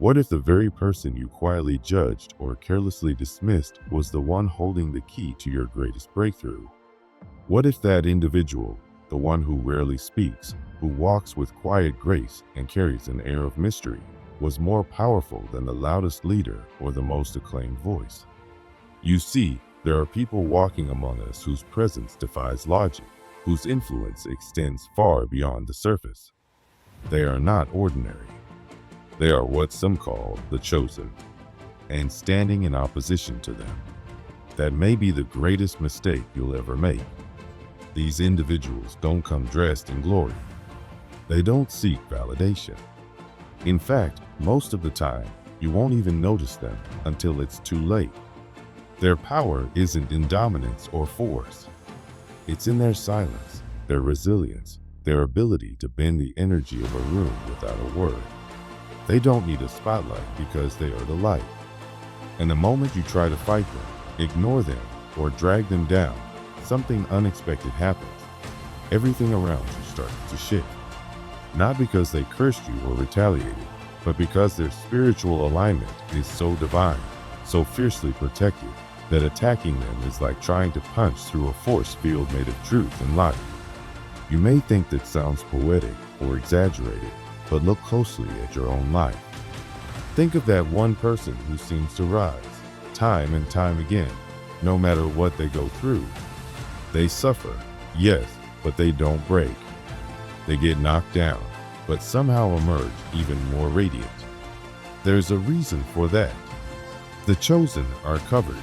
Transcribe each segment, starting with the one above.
What if the very person you quietly judged or carelessly dismissed was the one holding the key to your greatest breakthrough? What if that individual, the one who rarely speaks, who walks with quiet grace and carries an air of mystery, was more powerful than the loudest leader or the most acclaimed voice? You see, there are people walking among us whose presence defies logic, whose influence extends far beyond the surface. They are not ordinary. They are what some call the chosen, and standing in opposition to them, that may be the greatest mistake you'll ever make. These individuals don't come dressed in glory. They don't seek validation. In fact, most of the time, you won't even notice them until it's too late. Their power isn't in dominance or force. It's in their silence, their resilience, their ability to bend the energy of a room without a word. They don't need a spotlight because they are the light. And the moment you try to fight them, ignore them, or drag them down, something unexpected happens. Everything around you starts to shift. Not because they cursed you or retaliated, but because their spiritual alignment is so divine, so fiercely protected, that attacking them is like trying to punch through a force field made of truth and light. You may think that sounds poetic or exaggerated, but look closely at your own life. Think of that one person who seems to rise, time and time again, no matter what they go through. They suffer, yes, but they don't break. They get knocked down, but somehow emerge even more radiant. There's a reason for that. The chosen are covered,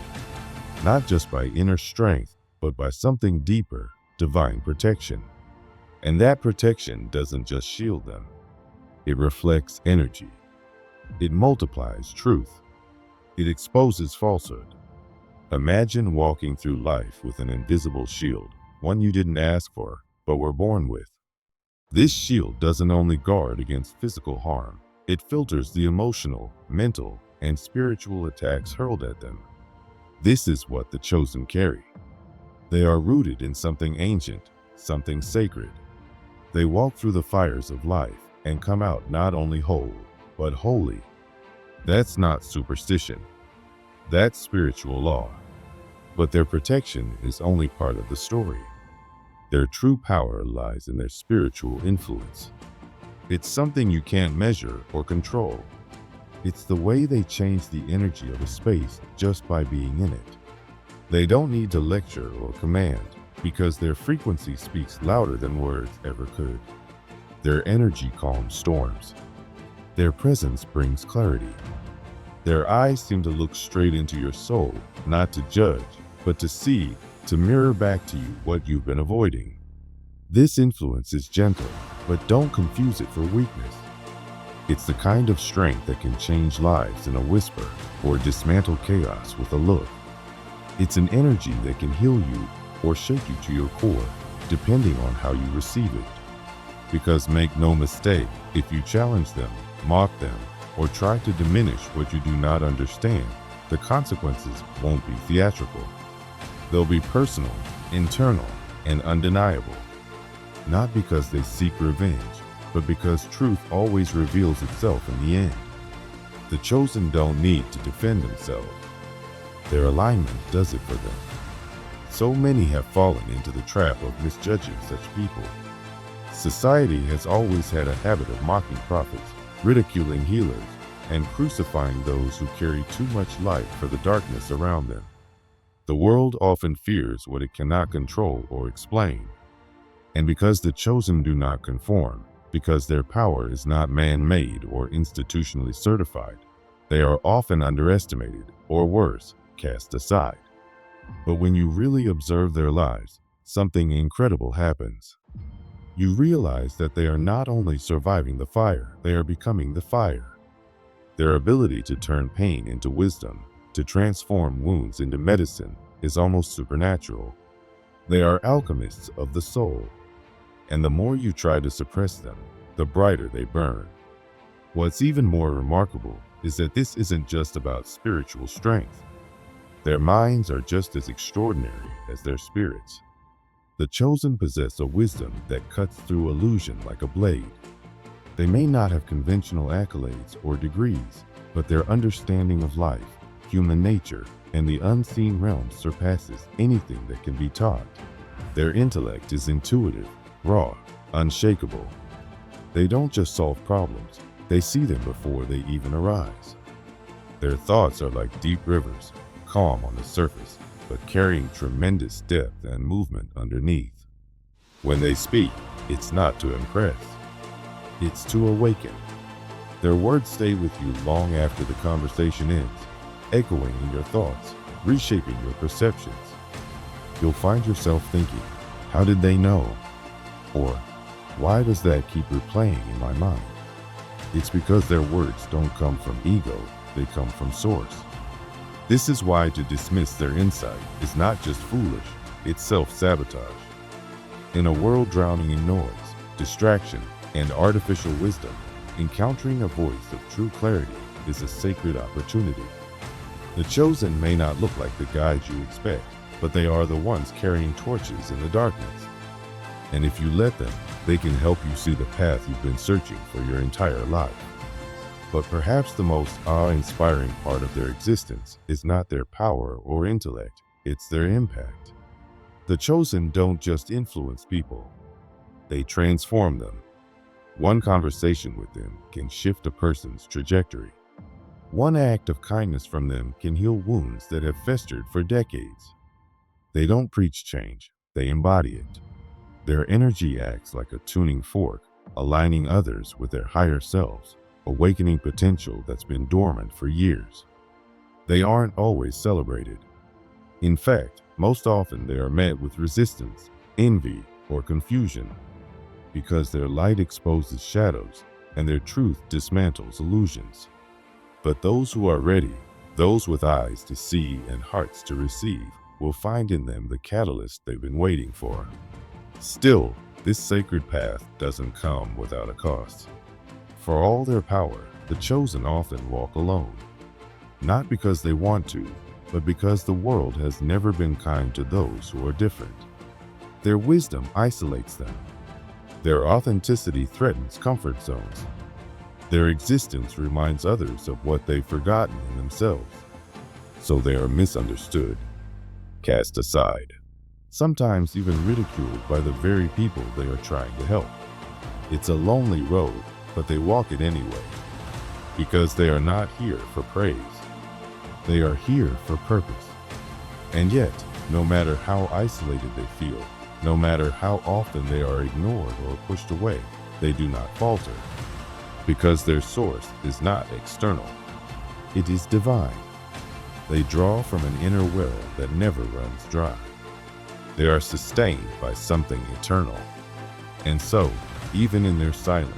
not just by inner strength, but by something deeper, divine protection. And that protection doesn't just shield them. It reflects energy. It multiplies truth. It exposes falsehood. Imagine walking through life with an invisible shield, one you didn't ask for, but were born with. This shield doesn't only guard against physical harm, it filters the emotional, mental, and spiritual attacks hurled at them. This is what the chosen carry. They are rooted in something ancient, something sacred. They walk through the fires of life and come out not only whole, but holy. That's not superstition. That's spiritual law. But their protection is only part of the story. Their true power lies in their spiritual influence. It's something you can't measure or control. It's the way they change the energy of a space just by being in it. They don't need to lecture or command, because their frequency speaks louder than words ever could. Their energy calms storms. Their presence brings clarity. Their eyes seem to look straight into your soul, not to judge, but to see, to mirror back to you what you've been avoiding. This influence is gentle, but don't confuse it for weakness. It's the kind of strength that can change lives in a whisper or dismantle chaos with a look. It's an energy that can heal you or shake you to your core, depending on how you receive it. Because make no mistake, if you challenge them, mock them, or try to diminish what you do not understand, the consequences won't be theatrical. They'll be personal, internal, and undeniable. Not because they seek revenge, but because truth always reveals itself in the end. The chosen don't need to defend themselves. Their alignment does it for them. So many have fallen into the trap of misjudging such people. Society has always had a habit of mocking prophets, ridiculing healers, and crucifying those who carry too much light for the darkness around them. The world often fears what it cannot control or explain. And because the chosen do not conform, because their power is not man-made or institutionally certified, they are often underestimated, or worse, cast aside. But when you really observe their lives, something incredible happens. You realize that they are not only surviving the fire, they are becoming the fire. Their ability to turn pain into wisdom, to transform wounds into medicine, is almost supernatural. They are alchemists of the soul. And the more you try to suppress them, the brighter they burn. What's even more remarkable is that this isn't just about spiritual strength. Their minds are just as extraordinary as their spirits. The chosen possess a wisdom that cuts through illusion like a blade. They may not have conventional accolades or degrees, but their understanding of life, human nature, and the unseen realms surpasses anything that can be taught. Their intellect is intuitive, raw, unshakable. They don't just solve problems, they see them before they even arise. Their thoughts are like deep rivers, calm on the surface, but carrying tremendous depth and movement underneath. When they speak, it's not to impress, it's to awaken. Their words stay with you long after the conversation ends, echoing in your thoughts, reshaping your perceptions. You'll find yourself thinking, how did they know? Or, why does that keep replaying in my mind? It's because their words don't come from ego, they come from source. This is why to dismiss their insight is not just foolish, it's self-sabotage. In a world drowning in noise, distraction, and artificial wisdom, encountering a voice of true clarity is a sacred opportunity. The chosen may not look like the guides you expect, but they are the ones carrying torches in the darkness. And if you let them, they can help you see the path you've been searching for your entire life. But perhaps the most awe-inspiring part of their existence is not their power or intellect, it's their impact. The chosen don't just influence people, they transform them. One conversation with them can shift a person's trajectory. One act of kindness from them can heal wounds that have festered for decades. They don't preach change, they embody it. Their energy acts like a tuning fork, aligning others with their higher selves, awakening potential that's been dormant for years. They aren't always celebrated. In fact, most often they are met with resistance, envy, or confusion, because their light exposes shadows and their truth dismantles illusions. But those who are ready, those with eyes to see and hearts to receive, will find in them the catalyst they've been waiting for. Still, this sacred path doesn't come without a cost. For all their power, the chosen often walk alone. Not because they want to, but because the world has never been kind to those who are different. Their wisdom isolates them. Their authenticity threatens comfort zones. Their existence reminds others of what they've forgotten in themselves. So they are misunderstood, cast aside, sometimes even ridiculed by the very people they are trying to help. It's a lonely road, but they walk it anyway, because they are not here for praise. They are here for purpose. And yet, no matter how isolated they feel, no matter how often they are ignored or pushed away, they do not falter, because their source is not external. It is divine. They draw from an inner well that never runs dry. They are sustained by something eternal. And so, even in their silence,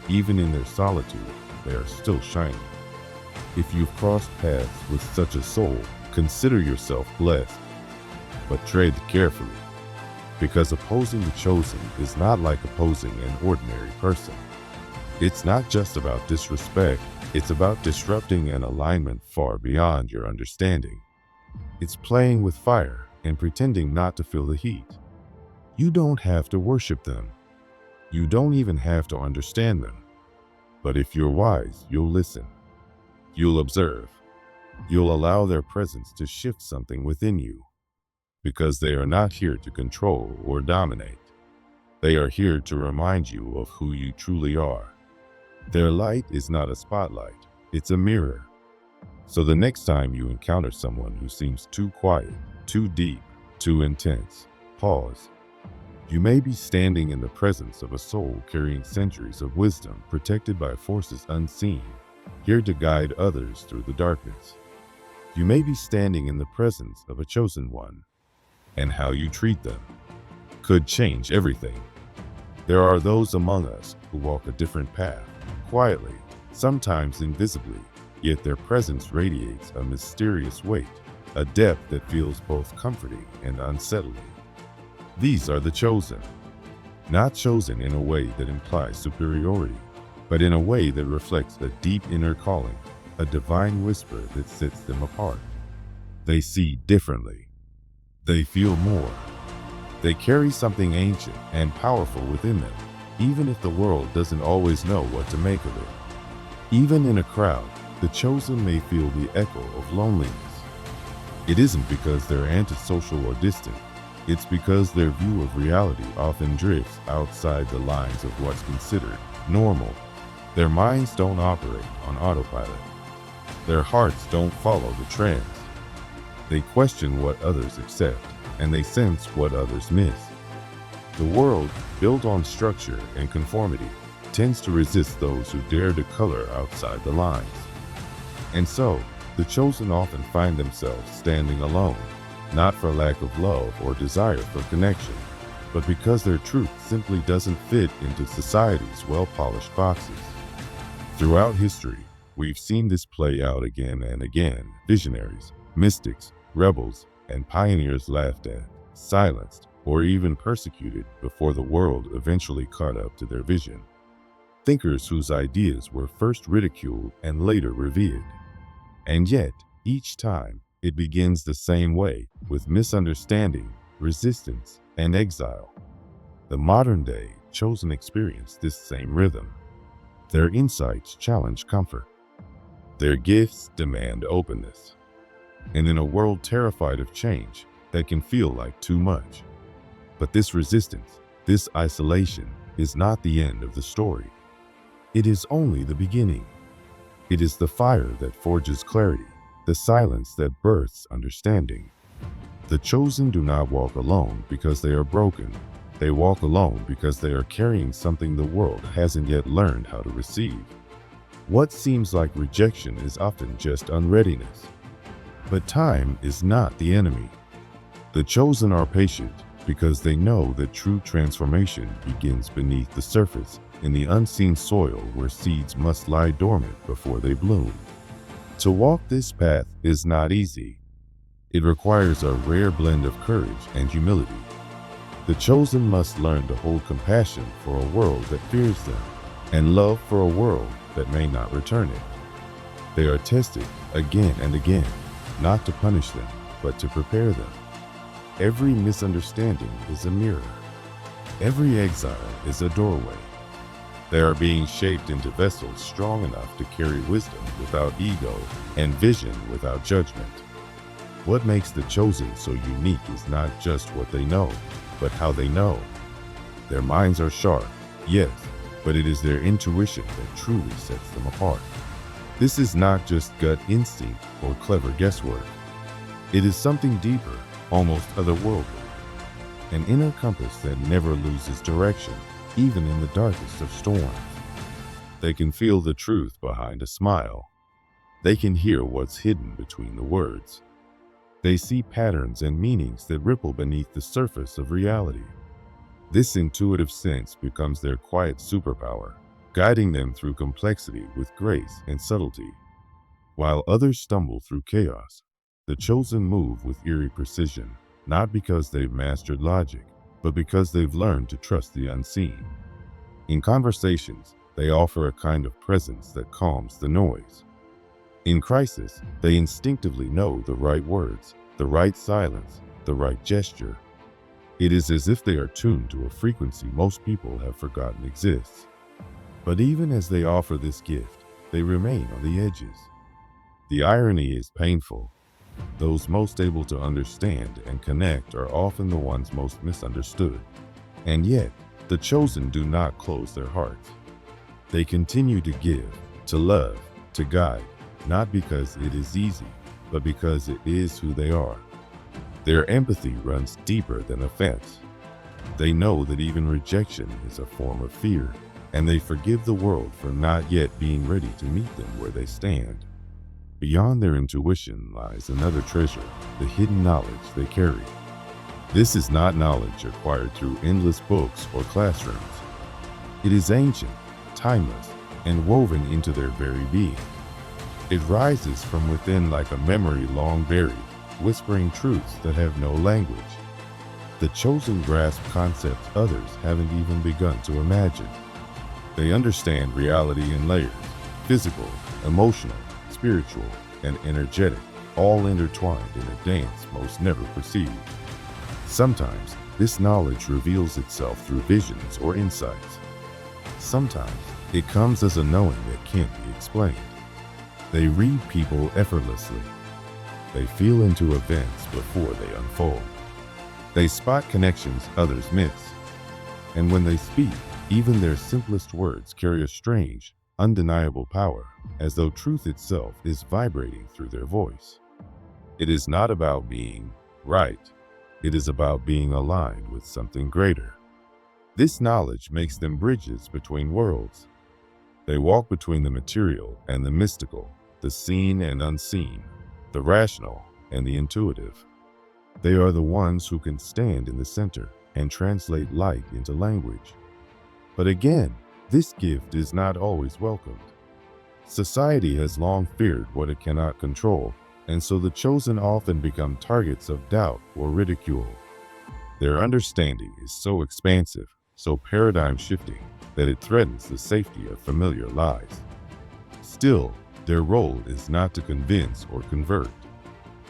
even in their solitude, they are still shining. If you've crossed paths with such a soul, consider yourself blessed. But tread carefully, because opposing the chosen is not like opposing an ordinary person. It's not just about disrespect, it's about disrupting an alignment far beyond your understanding. It's playing with fire and pretending not to feel the heat. You don't have to worship them. You don't even have to understand them. But if you're wise, you'll listen. You'll observe. You'll allow their presence to shift something within you. Because they are not here to control or dominate. They are here to remind you of who you truly are. Their light is not a spotlight, it's a mirror. So the next time you encounter someone who seems too quiet, too deep, too intense, pause. You may be standing in the presence of a soul carrying centuries of wisdom protected by forces unseen, here to guide others through the darkness. You may be standing in the presence of a chosen one, and how you treat them could change everything. There are those among us who walk a different path, quietly, sometimes invisibly, yet their presence radiates a mysterious weight, a depth that feels both comforting and unsettling. These are the chosen, not chosen in a way that implies superiority, but in a way that reflects a deep inner calling, a divine whisper that sets them apart. They see differently. They feel more. They carry something ancient and powerful within them, even if the world doesn't always know what to make of it. Even in a crowd, the chosen may feel the echo of loneliness. It isn't because they're antisocial or distant. It's because their view of reality often drifts outside the lines of what's considered normal. Their minds don't operate on autopilot. Their hearts don't follow the trends. They question what others accept, and they sense what others miss. The world, built on structure and conformity, tends to resist those who dare to color outside the lines. And so, the chosen often find themselves standing alone, not for lack of love or desire for connection, but because their truth simply doesn't fit into society's well-polished boxes. Throughout history, we've seen this play out again and again. Visionaries, mystics, rebels, and pioneers laughed at, silenced, or even persecuted before the world eventually caught up to their vision. Thinkers whose ideas were first ridiculed and later revered. And yet, each time, it begins the same way, with misunderstanding, resistance, and exile. The modern-day chosen experience this same rhythm. Their insights challenge comfort. Their gifts demand openness. And in a world terrified of change, that can feel like too much. But this resistance, this isolation, is not the end of the story. It is only the beginning. It is the fire that forges clarity, the silence that births understanding. The chosen do not walk alone because they are broken. They walk alone because they are carrying something the world hasn't yet learned how to receive. What seems like rejection is often just unreadiness. But time is not the enemy. The chosen are patient because they know that true transformation begins beneath the surface, in the unseen soil where seeds must lie dormant before they bloom. To walk this path is not easy. It requires a rare blend of courage and humility. The chosen must learn to hold compassion for a world that fears them, and love for a world that may not return it. They are tested again and again, not to punish them, but to prepare them. Every misunderstanding is a mirror. Every exile is a doorway. They are being shaped into vessels strong enough to carry wisdom without ego and vision without judgment. What makes the chosen so unique is not just what they know, but how they know. Their minds are sharp, yes, but it is their intuition that truly sets them apart. This is not just gut instinct or clever guesswork. It is something deeper, almost otherworldly. An inner compass that never loses direction, even in the darkest of storms. They can feel the truth behind a smile. They can hear what's hidden between the words. They see patterns and meanings that ripple beneath the surface of reality. This intuitive sense becomes their quiet superpower, guiding them through complexity with grace and subtlety. While others stumble through chaos, the chosen move with eerie precision, not because they've mastered logic, but because they've learned to trust the unseen. In conversations, they offer a kind of presence that calms the noise. In crisis, they instinctively know the right words, the right silence, the right gesture. It is as if they are tuned to a frequency most people have forgotten exists. But even as they offer this gift, they remain on the edges. The irony is painful. Those most able to understand and connect are often the ones most misunderstood. And yet, the chosen do not close their hearts. They continue to give, to love, to guide, not because it is easy, but because it is who they are. Their empathy runs deeper than offense. They know that even rejection is a form of fear, and they forgive the world for not yet being ready to meet them where they stand. Beyond their intuition lies another treasure, the hidden knowledge they carry. This is not knowledge acquired through endless books or classrooms. It is ancient, timeless, and woven into their very being. It rises from within like a memory long buried, whispering truths that have no language. The chosen grasp concepts others haven't even begun to imagine. They understand reality in layers, physical, emotional, spiritual, and energetic, all intertwined in a dance most never perceived. Sometimes, this knowledge reveals itself through visions or insights. Sometimes, it comes as a knowing that can't be explained. They read people effortlessly. They feel into events before they unfold. They spot connections others miss. And when they speak, even their simplest words carry a strange, undeniable power, as though truth itself is vibrating through their voice. It is not about being right. It is about being aligned with something greater. This knowledge makes them bridges between worlds. They walk between the material and the mystical, the seen and unseen, the rational and the intuitive. They are the ones who can stand in the center and translate light into language. But again, this gift is not always welcomed. Society has long feared what it cannot control, and so the chosen often become targets of doubt or ridicule. Their understanding is so expansive, so paradigm-shifting, that it threatens the safety of familiar lies. Still, their role is not to convince or convert.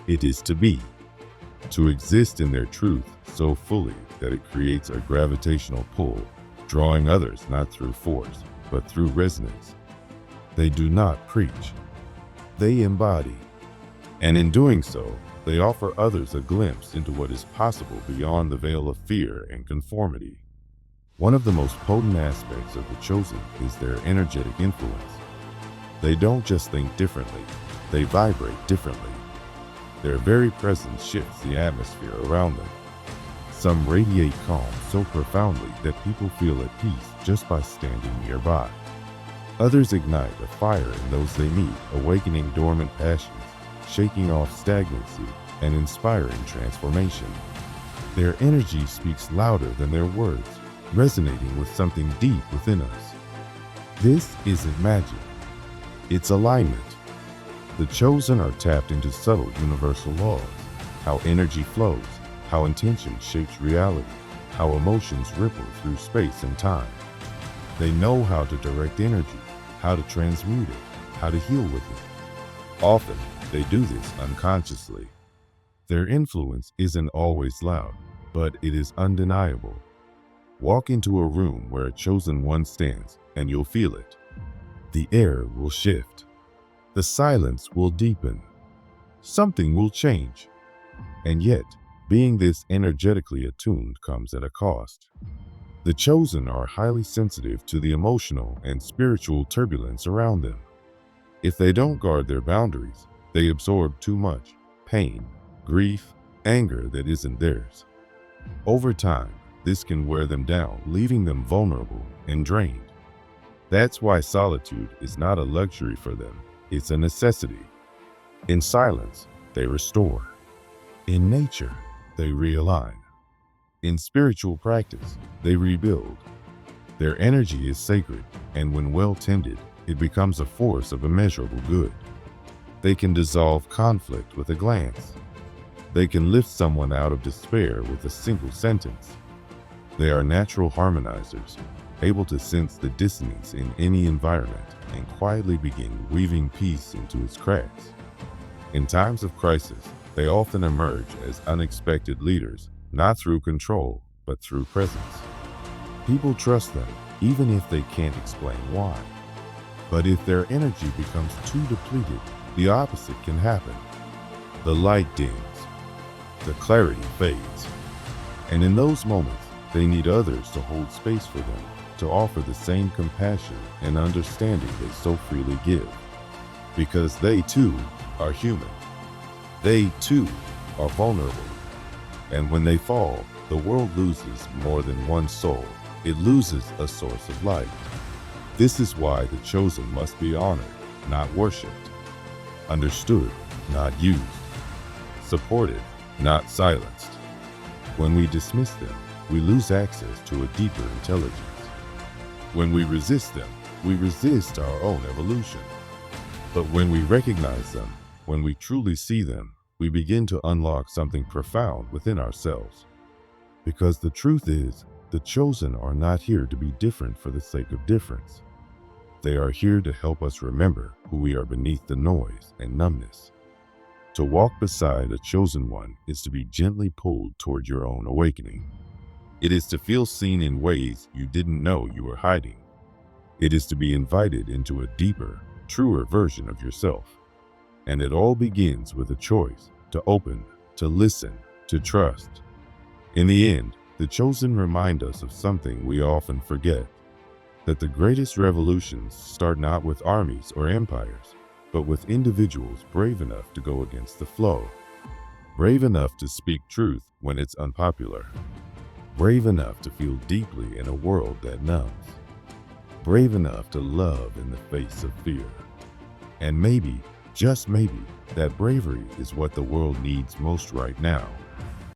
It is to be, to exist in their truth so fully that it creates a gravitational pull, drawing others not through force, but through resonance. They do not preach. They embody. And in doing so, they offer others a glimpse into what is possible beyond the veil of fear and conformity. One of the most potent aspects of the chosen is their energetic influence. They don't just think differently, they vibrate differently. Their very presence shifts the atmosphere around them. Some radiate calm so profoundly that people feel at peace just by standing nearby. Others ignite a fire in those they meet, awakening dormant passions, shaking off stagnancy, and inspiring transformation. Their energy speaks louder than their words, resonating with something deep within us. This isn't magic. It's alignment. The chosen are tapped into subtle universal laws, how energy flows, how intention shapes reality, how emotions ripple through space and time. They know how to direct energy, how to transmute it, how to heal with it. Often, they do this unconsciously. Their influence isn't always loud, but it is undeniable. Walk into a room where a chosen one stands, and you'll feel it. The air will shift. The silence will deepen. Something will change. And yet, being this energetically attuned comes at a cost. The chosen are highly sensitive to the emotional and spiritual turbulence around them. If they don't guard their boundaries, they absorb too much pain, grief, anger that isn't theirs. Over time, this can wear them down, leaving them vulnerable and drained. That's why solitude is not a luxury for them, it's a necessity. In silence, they restore. In nature, they realign. In spiritual practice, they rebuild. Their energy is sacred, and when well tended, it becomes a force of immeasurable good. They can dissolve conflict with a glance. They can lift someone out of despair with a single sentence. They are natural harmonizers, able to sense the dissonance in any environment and quietly begin weaving peace into its cracks. In times of crisis, they often emerge as unexpected leaders, not through control, but through presence. People trust them, even if they can't explain why. But if their energy becomes too depleted, the opposite can happen. The light dims, the clarity fades, and in those moments, they need others to hold space for them, to offer the same compassion and understanding they so freely give. Because they too are human. They too are vulnerable. And when they fall, the world loses more than one soul. It loses a source of light. This is why the chosen must be honored, not worshipped. Understood, not used. Supported, not silenced. When we dismiss them, we lose access to a deeper intelligence. When we resist them, we resist our own evolution. But when we recognize them, when we truly see them, we begin to unlock something profound within ourselves. Because the truth is, the chosen are not here to be different for the sake of difference. They are here to help us remember who we are beneath the noise and numbness. To walk beside a chosen one is to be gently pulled toward your own awakening. It is to feel seen in ways you didn't know you were hiding. It is to be invited into a deeper, truer version of yourself. And it all begins with a choice to open, to listen, to trust. In the end, the chosen remind us of something we often forget, that the greatest revolutions start not with armies or empires, but with individuals brave enough to go against the flow, brave enough to speak truth when it's unpopular, brave enough to feel deeply in a world that numbs, brave enough to love in the face of fear. And maybe, just maybe, that bravery is what the world needs most right now.